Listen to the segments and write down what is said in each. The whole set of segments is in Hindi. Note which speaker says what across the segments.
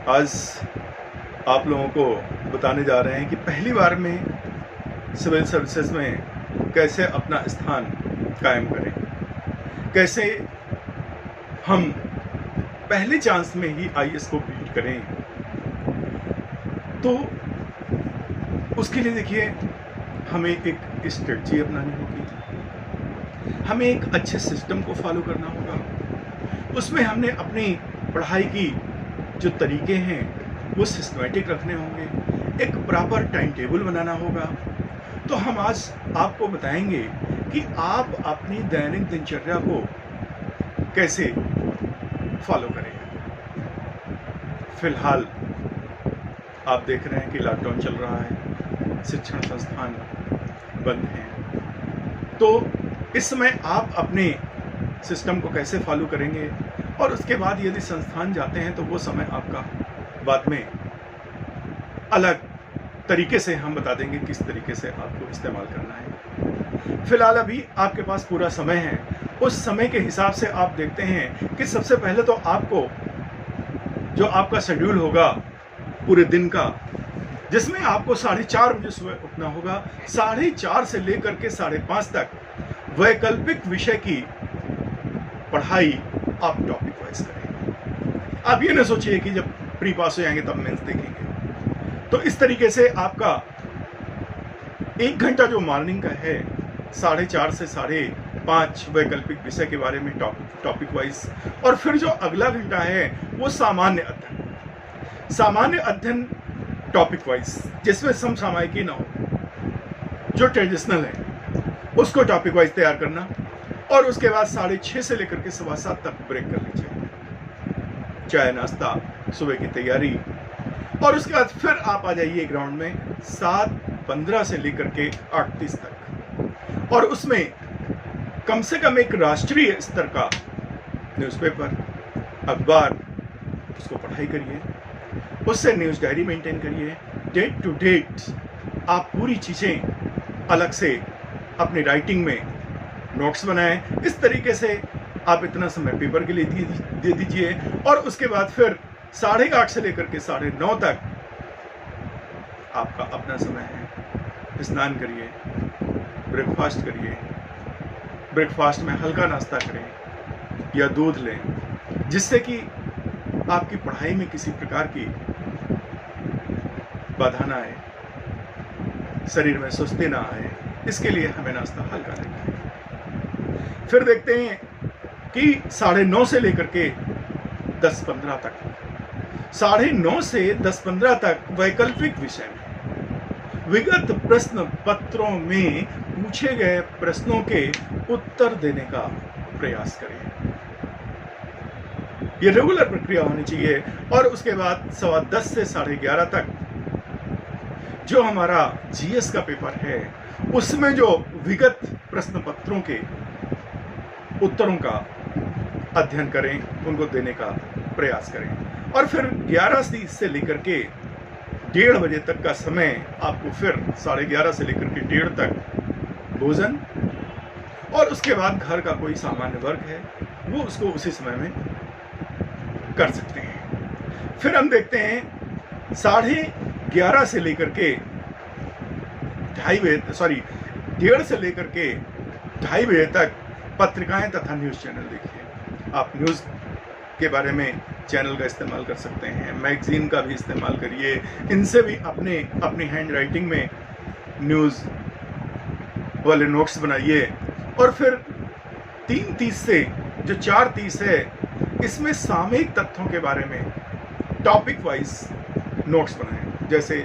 Speaker 1: आज आप लोगों को बताने जा रहे हैं कि पहली बार में सिविल सर्विसेज में कैसे अपना स्थान कायम करें, कैसे हम पहले चांस में ही आईएएस को बीट करें। तो उसके लिए देखिए, हमें एक स्ट्रेटजी अपनानी होगी, हमें एक अच्छे सिस्टम को फॉलो करना होगा। उसमें हमने अपनी पढ़ाई की जो तरीके हैं वो सिस्टमेटिक रखने होंगे, एक प्रॉपर टाइम टेबल बनाना होगा। तो हम आज आपको बताएंगे कि आप अपनी दैनिक दिनचर्या को कैसे फॉलो करें। फिलहाल आप देख रहे हैं कि लॉकडाउन चल रहा है, शिक्षण संस्थान बंद हैं। तो इस समय आप अपने सिस्टम को कैसे फॉलो करेंगे, और उसके बाद यदि संस्थान जाते हैं तो वो समय आपका बाद में अलग तरीके से हम बता देंगे किस तरीके से आपको इस्तेमाल करना है। फिलहाल अभी आपके पास पूरा समय है, उस समय के हिसाब से आप देखते हैं कि सबसे पहले तो आपको जो आपका शेड्यूल होगा पूरे दिन का, जिसमें आपको 4:30 बजे सुबह उठना होगा, 4:30 से लेकर के 5:30 तक वैकल्पिक विषय की पढ़ाई आप टॉपिक वाइज करेंगे। आप ये ना सोचिए कि जब प्री पास हो जाएंगे तब मेंस देखेंगे। तो इस तरीके से आपका 1 घंटा जो मॉर्निंग का है, 4:30 से 5:30 वैकल्पिक विषय के बारे में टॉपिक वाइज, और फिर जो अगला घंटा है वो सामान्य अध्ययन टॉपिक वाइज, जिसमें समसामयिकी ना हो, जो ट्रेडिशनल है उसको टॉपिक वाइज तैयार करना। और उसके बाद 6:30 से लेकर के 7:15 तक ब्रेक कर लीजिए, चाय नाश्ता सुबह की तैयारी, और उसके बाद फिर आप आ जाइए ग्राउंड में 7:15 से लेकर के 8:30 तक, और उसमें कम से कम एक राष्ट्रीय स्तर का न्यूज़पेपर, अखबार, उसको पढ़ाई करिए, उससे न्यूज़ डायरी मेंटेन करिए, डेट टू डेट आप पूरी चीज़ें अलग से अपनी राइटिंग में नोट्स बनाएं। इस तरीके से आप इतना समय पेपर के लिए दे दीजिए, और उसके बाद फिर 8:30 से लेकर के 9:30 तक आपका अपना समय है। स्नान करिए, ब्रेकफास्ट करिए, ब्रेकफास्ट में हल्का नाश्ता करें या दूध लें, जिससे कि आपकी पढ़ाई में किसी प्रकार की बाधा ना आए, शरीर में सुस्ती ना आए। इसके लिए हमें नाश्ता हल्का लेना है। फिर देखते हैं कि 9:30 से लेकर के 10:15 तक, 9:30 से 10:15 तक वैकल्पिक विषय में विगत प्रश्न पत्रों में पूछे गए प्रश्नों के उत्तर देने का प्रयास करें। ये रेगुलर प्रक्रिया होनी चाहिए। और उसके बाद 10:15 से 11:30 तक जो हमारा जीएस का पेपर है, उसमें जो विगत प्रश्न पत्रों के उत्तरों का अध्ययन करें, उनको देने का प्रयास करें। और फिर 11:30 से लेकर के 1:30 बजे तक का समय आपको फिर 11:30 से लेकर के 1:30 तक भोजन, और उसके बाद घर का कोई सामान्य वर्क है वो उसको उसी समय में कर सकते हैं। फिर हम देखते हैं 11:30 से लेकर के 1:30 से लेकर के 2:30 बजे तक पत्रिकाएं तथा न्यूज़ चैनल देखिए। आप न्यूज़ के बारे में चैनल का इस्तेमाल कर सकते हैं, मैगजीन का भी इस्तेमाल करिए, इनसे भी अपनी हैंड राइटिंग में न्यूज़ वाले नोट्स बनाइए। और फिर 3:30 से जो 4:30 है, इसमें सामयिक तथ्यों के बारे में टॉपिक वाइज नोट्स बनाएं, जैसे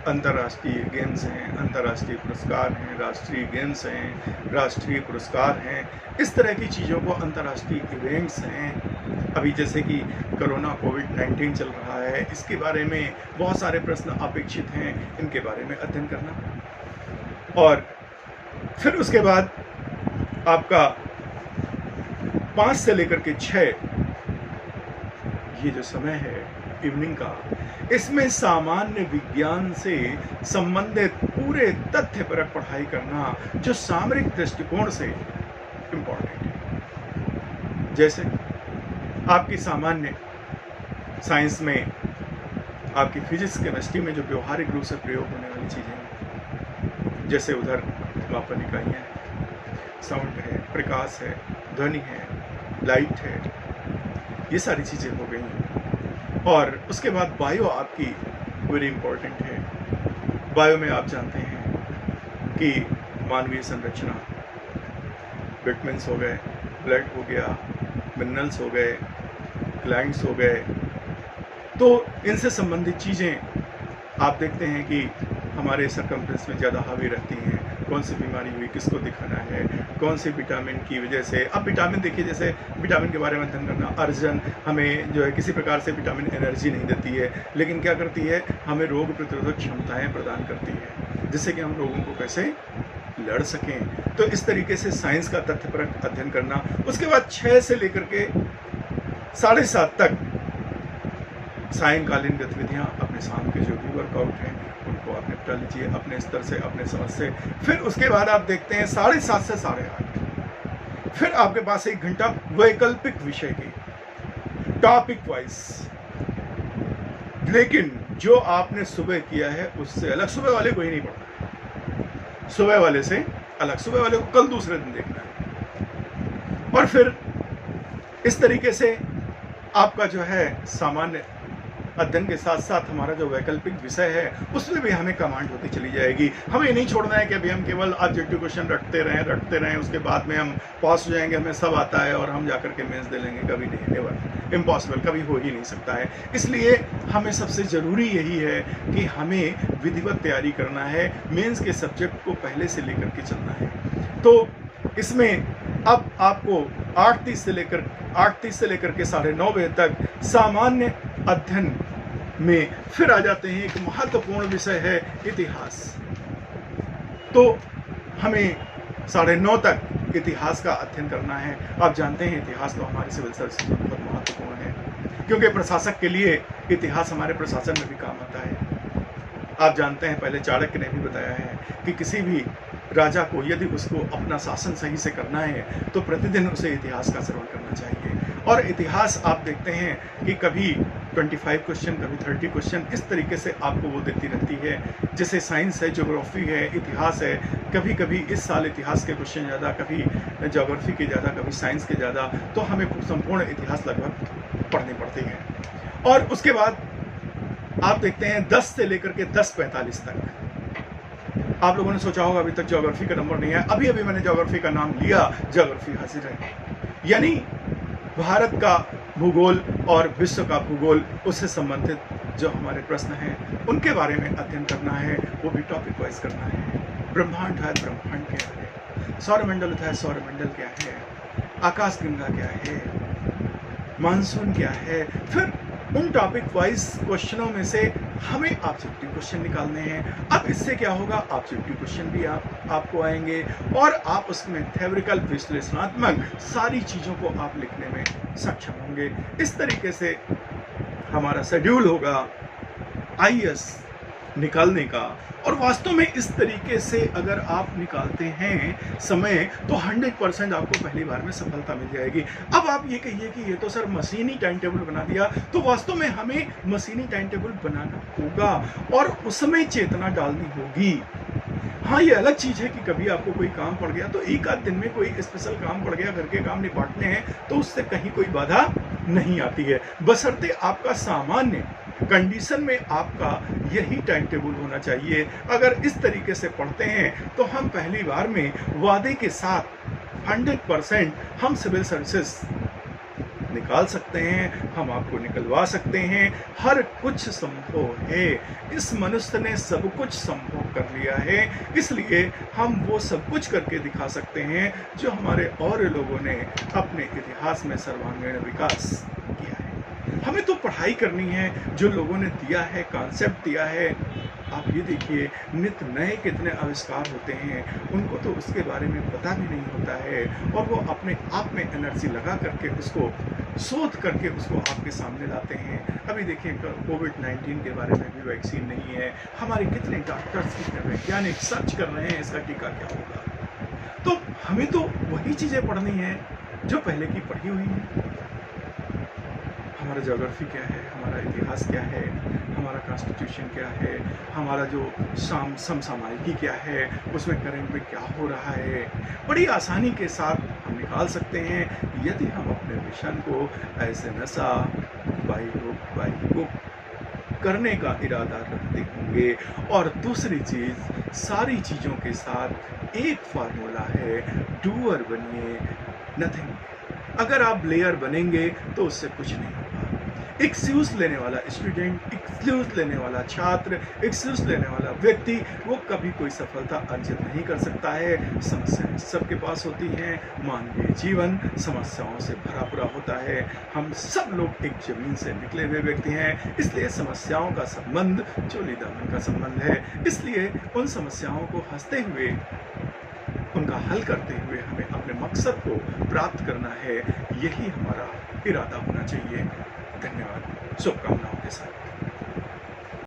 Speaker 1: अंतर्राष्ट्रीय गेम्स हैं, अंतर्राष्ट्रीय पुरस्कार हैं, राष्ट्रीय गेम्स हैं, राष्ट्रीय पुरस्कार हैं, इस तरह की चीज़ों को, अंतर्राष्ट्रीय इवेंट्स हैं, अभी जैसे कि कोविड-19 चल रहा है, इसके बारे में बहुत सारे प्रश्न अपेक्षित हैं, इनके बारे में अध्ययन करना। और फिर उसके बाद आपका 5 से लेकर के 6 ये जो समय है इवनिंग का, इसमें सामान्य विज्ञान से संबंधित पूरे तथ्यपरक पढ़ाई करना, जो सामरिक दृष्टिकोण से इम्पोर्टेंट है। जैसे आपकी सामान्य साइंस में आपकी फिजिक्स केमिस्ट्री में जो व्यवहारिक रूप से प्रयोग होने वाली चीज़ें हैं, जैसे उधर मापन इकाइयाँ हैं, साउंड है, प्रकाश है, ध्वनि है, लाइट है, ये सारी चीज़ें हो गई। और उसके बाद बायो आपकी वेरी इंपॉर्टेंट है। बायो में आप जानते हैं कि मानवीय संरचना, विटामिन्स हो गए, ब्लड हो गया, मिनरल्स हो गए, ग्लैंड्स हो गए, तो इनसे संबंधित चीज़ें आप देखते हैं कि हमारे सरकमफ्रेंस में ज़्यादा हावी रहती हैं। कौन सी बीमारी हुई, किसको दिखाना है, कौन से विटामिन की वजह से। अब विटामिन देखिए, जैसे विटामिन के बारे में अध्ययन करना, अर्जन हमें जो है किसी प्रकार से विटामिन एनर्जी नहीं देती है, लेकिन क्या करती है, हमें रोग प्रतिरोधक क्षमताएं प्रदान करती है, जिससे कि हम रोगों को कैसे लड़ सकें। तो इस तरीके से साइंस का तथ्यपरक अध्ययन करना। उसके बाद 6 से लेकर के 7:30 तक सायंकालीन गतिविधियां, अपने शाम के जो भी वर्कआउट हैं उनको आप निपटा लीजिए अपने स्तर से, अपने समझ से। फिर उसके बाद आप देखते हैं 7:30 से 8:30 फिर आपके पास 1 घंटा वैकल्पिक विषय की टॉपिक वाइज, लेकिन जो आपने सुबह किया है उससे अलग। सुबह वाले को ही नहीं पढ़ना है, सुबह वाले से अलग, सुबह वाले को कल दूसरे दिन देखना है। और फिर इस तरीके से आपका जो है सामान्य अध्ययन के साथ साथ हमारा जो वैकल्पिक विषय है उसमें भी हमें कमांड होती चली जाएगी। हमें नहीं छोड़ना है कि अभी हम केवल ऑब्जेक्टिव क्वेश्चन रटते रहें, उसके बाद में हम पास हो जाएंगे, हमें सब आता है और हम जाकर के मेंस दे लेंगे। कभी नहीं, नेवर, इम्पॉसिबल, कभी हो ही नहीं सकता है। इसलिए हमें सबसे ज़रूरी यही है कि हमें विधिवत तैयारी करना है, मेंस के सब्जेक्ट को पहले से लेकर के चलना है। तो इसमें अब आपको 8:30 से लेकर के 9:30 बजे तक सामान्य अध्ययन में फिर आ जाते हैं। एक महत्वपूर्ण विषय है इतिहास। तो हमें 9:30 तक इतिहास का अध्ययन करना है। आप जानते हैं इतिहास तो हमारे सिविल सर्विस में बहुत महत्वपूर्ण है, क्योंकि प्रशासक के लिए इतिहास हमारे प्रशासन में भी काम आता है। आप जानते हैं, पहले चाणक्य ने भी बताया है कि किसी भी राजा को यदि उसको अपना शासन सही से करना है तो प्रतिदिन उसे इतिहास का श्रवण करना चाहिए। और इतिहास आप देखते हैं कि कभी 25 क्वेश्चन, कभी 30 क्वेश्चन, इस तरीके से आपको वो देती रहती है। जैसे साइंस है, ज्योग्राफी है, इतिहास है, कभी कभी इस साल इतिहास के क्वेश्चन ज़्यादा, कभी ज्योग्राफी के ज़्यादा, कभी साइंस के ज़्यादा, तो हमें संपूर्ण इतिहास लगभग पढ़नी पड़ती है। और उसके बाद आप देखते हैं 10 से लेकर के 10:45 तक। आप लोगों ने सोचा होगा अभी तक ज्योग्राफी का नंबर नहीं है। अभी अभी मैंने ज्योग्राफी का नाम लिया, ज्योग्राफी हाजिर है। यानी भारत का भूगोल और विश्व का भूगोल, उससे संबंधित जो हमारे प्रश्न हैं उनके बारे में अध्ययन करना है, वो भी टॉपिक वाइज करना है। ब्रह्मांड है, ब्रह्मांड क्या है, सौरमंडल है, सौरमंडल क्या है, आकाशगंगा क्या है, मानसून क्या है। फिर उन टॉपिक वाइज क्वेश्चनों में से हमें ऑब्जेक्टिव क्वेश्चन निकालने हैं। अब इससे क्या होगा, ऑब्जेक्टिव क्वेश्चन भी आपको आएंगे और आप उसमें थ्योरिकल, विश्लेषणात्मक सारी चीज़ों को आप लिखने में सक्षम होंगे। इस तरीके से हमारा शेड्यूल होगा आईएएस निकालने का। और वास्तव में इस तरीके से अगर आप निकालते हैं समय, तो 100% आपको पहली बार में सफलता मिल जाएगी। अब आप ये कहिए कि ये तो सर मशीनी टाइम टेबल बना दिया, तो वास्तव में हमें मशीनी टाइम टेबल बनाना होगा और उसमें चेतना डालनी होगी। हाँ, ये अलग चीज़ है कि कभी आपको कोई काम पड़ गया, तो एक आध दिन में कोई स्पेशल काम पड़ गया, घर के काम निपटने हैं, तो उससे कहीं कोई बाधा नहीं आती है, बशर्ते आपका सामान्य कंडीशन में आपका यही टाइम टेबल होना चाहिए। अगर इस तरीके से पढ़ते हैं तो हम पहली बार में वादे के साथ 100% हम सिविल सर्विसेज निकाल सकते हैं, हम आपको निकलवा सकते हैं। हर कुछ संभव है, इस मनुष्य ने सब कुछ संभव कर लिया है, इसलिए हम वो सब कुछ करके दिखा सकते हैं जो हमारे और लोगों ने अपने इतिहास में सर्वांगीण विकास किया है। हमें तो पढ़ाई करनी है, जो लोगों ने दिया है, कॉन्सेप्ट दिया है। आप ये देखिए, नित्य नए कितने आविष्कार होते हैं, उनको तो उसके बारे में पता भी नहीं होता है, और वो अपने आप में एनर्जी लगा करके उसको शोध करके उसको आपके सामने लाते हैं। अभी देखिए, कोविड-19 के बारे में भी वैक्सीन नहीं है, हमारे कितने डॉक्टर्स, कितने वैज्ञानिक सर्च कर रहे हैं इसका टीका क्या होगा। तो हमें तो वही चीज़ें पढ़नी है जो पहले की पढ़ी हुई है। हमारा ज्योग्राफी क्या है, हमारा इतिहास क्या है, हमारा कॉन्स्टिट्यूशन क्या है, हमारा जो समसामयिकी क्या है, उसमें करंट में क्या हो रहा है, बड़ी आसानी के साथ हम निकाल सकते हैं यदि हम अपने मिशन को ऐसे नसा बाई करने का इरादा रखते होंगे। और दूसरी चीज़, सारी चीज़ों के साथ एक फार्मूला है, डूअर बनिए नथिंग। अगर आप लेयर बनेंगे तो उससे कुछ नहीं होगा। एक्सक्यूज लेने वाला स्टूडेंट, एक्सक्यूज लेने वाला छात्र, एक्सक्यूज लेने वाला व्यक्ति वो कभी कोई सफलता अर्जित नहीं कर सकता है। समस्याएं सबके पास होती हैं, मानवीय जीवन समस्याओं से भरा पूरा होता है। हम सब लोग एक जमीन से निकले हुए व्यक्ति हैं, इसलिए समस्याओं का संबंध चोली दामन का संबंध है। इसलिए उन समस्याओं को हंसते हुए, उनका हल करते हुए हमें अपने मकसद को प्राप्त करना है। यही हमारा इरादा होना चाहिए। धन्यवाद, शुभकामनाओं के साथ।